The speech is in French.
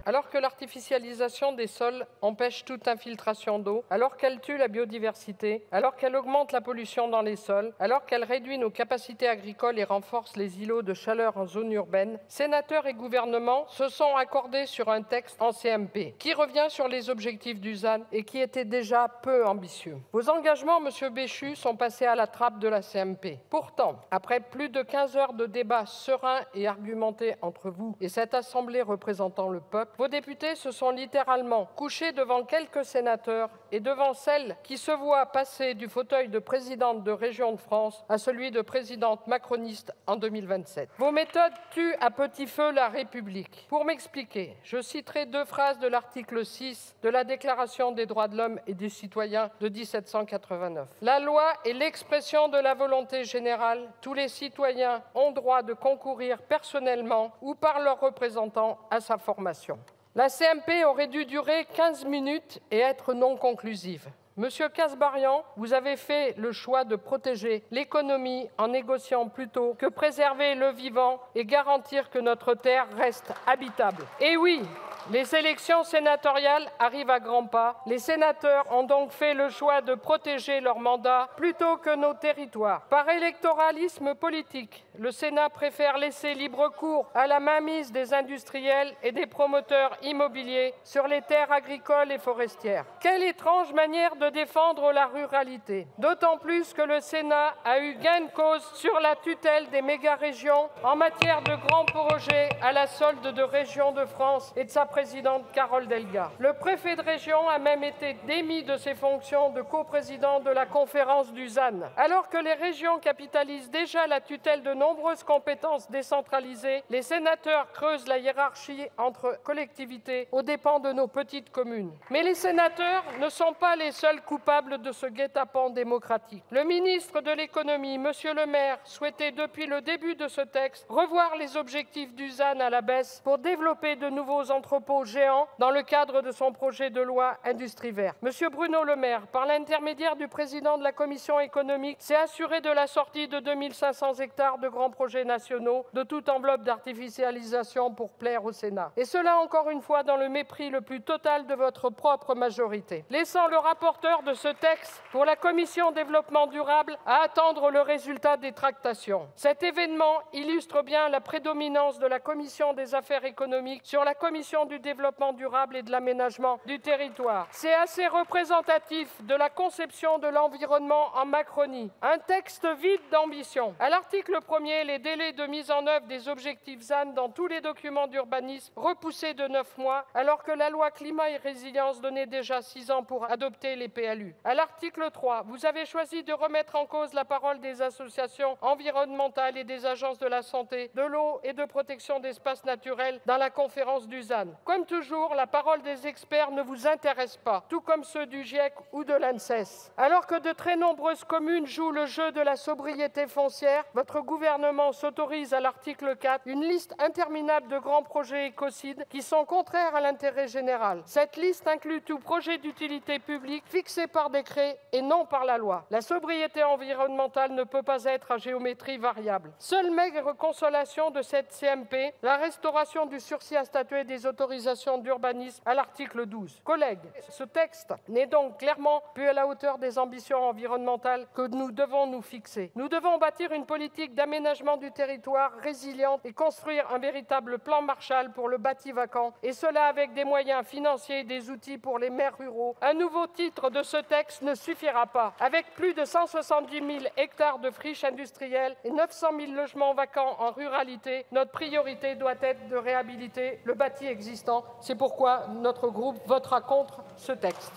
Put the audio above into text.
Alors que l'artificialisation des sols empêche toute infiltration d'eau, alors qu'elle tue la biodiversité, alors qu'elle augmente la pollution dans les sols, alors qu'elle réduit nos capacités agricoles et renforce les îlots de chaleur en zone urbaine, sénateurs et gouvernement se sont accordés sur un texte en CMP qui revient sur les objectifs du ZAN et qui était déjà peu ambitieux. Vos engagements, Monsieur Béchu, sont passés à la trappe de la CMP. Pourtant, après plus de 15 heures de débats sereins et argumentés entre vous et cette Assemblée représentant le peuple, vos députés se sont littéralement couchés devant quelques sénateurs et devant celle qui se voit passer du fauteuil de présidente de région de France à celui de présidente macroniste en 2027. Vos méthodes tuent à petit feu la République. Pour m'expliquer, je citerai 2 phrases de l'article 6 de la Déclaration des droits de l'homme et du citoyen de 1789. La loi est l'expression de la volonté générale. Tous les citoyens ont droit de concourir personnellement ou par leurs représentants à sa formation. La CMP aurait dû durer 15 minutes et être non conclusive. Monsieur Kasbarian, vous avez fait le choix de protéger l'économie en négociant plutôt que préserver le vivant et garantir que notre terre reste habitable. Et oui, les élections sénatoriales arrivent à grands pas. Les sénateurs ont donc fait le choix de protéger leur mandat plutôt que nos territoires. Par électoralisme politique, le Sénat préfère laisser libre cours à la mainmise des industriels et des promoteurs immobiliers sur les terres agricoles et forestières. Quelle étrange manière de défendre la ruralité, d'autant plus que le Sénat a eu gain de cause sur la tutelle des méga-régions en matière de grands projets à la solde de Régions de France et de sa présidente Carole Delga. Le préfet de région a même été démis de ses fonctions de coprésident de la conférence du ZAN. Alors que les régions capitalisent déjà la tutelle de nombreuses compétences décentralisées, les sénateurs creusent la hiérarchie entre collectivités aux dépens de nos petites communes. Mais les sénateurs ne sont pas les seuls coupables de ce guet-apens démocratique. Le ministre de l'économie, Monsieur Le Maire, souhaitait depuis le début de ce texte revoir les objectifs du ZAN à la baisse pour développer de nouveaux entrepôts géants dans le cadre de son projet de loi Industrie verte. Monsieur Bruno Le Maire, par l'intermédiaire du président de la Commission économique, s'est assuré de la sortie de 2500 hectares de grands projets nationaux de toute enveloppe d'artificialisation pour plaire au Sénat. Et cela, encore une fois, dans le mépris le plus total de votre propre majorité, laissant le rapporteur de ce texte pour la Commission développement durable à attendre le résultat des tractations. Cet événement illustre bien la prédominance de la Commission des affaires économiques sur la Commission du développement durable et de l'aménagement du territoire. C'est assez représentatif de la conception de l'environnement en Macronie. Un texte vide d'ambition. À l'article 1er, les délais de mise en œuvre des objectifs ZAN dans tous les documents d'urbanisme repoussés de 9 mois, alors que la loi climat et résilience donnait déjà 6 ans pour adopter les PLU. À l'article 3, vous avez choisi de remettre en cause la parole des associations environnementales et des agences de la santé, de l'eau et de protection d'espaces naturels dans la conférence du ZAN. Comme toujours, la parole des experts ne vous intéresse pas, tout comme ceux du GIEC ou de l'ANSES. Alors que de très nombreuses communes jouent le jeu de la sobriété foncière, votre gouvernement s'autorise à l'article 4 une liste interminable de grands projets écocides qui sont contraires à l'intérêt général. Cette liste inclut tout projet d'utilité publique fixé par décret et non par la loi. La sobriété environnementale ne peut pas être à géométrie variable. Seule maigre consolation de cette CMP, la restauration du sursis à statuer des autorisations d'urbanisme à l'article 12. Collègues, ce texte n'est donc clairement plus à la hauteur des ambitions environnementales que nous devons nous fixer. Nous devons bâtir une politique d'aménagement du territoire résiliente et construire un véritable plan Marshall pour le bâti vacant, et cela avec des moyens financiers et des outils pour les maires ruraux. Un nouveau titre de ce texte ne suffira pas. Avec plus de 170 000 hectares de friches industrielles et 900 000 logements vacants en ruralité, notre priorité doit être de réhabiliter le bâti existant. C'est pourquoi notre groupe votera contre ce texte.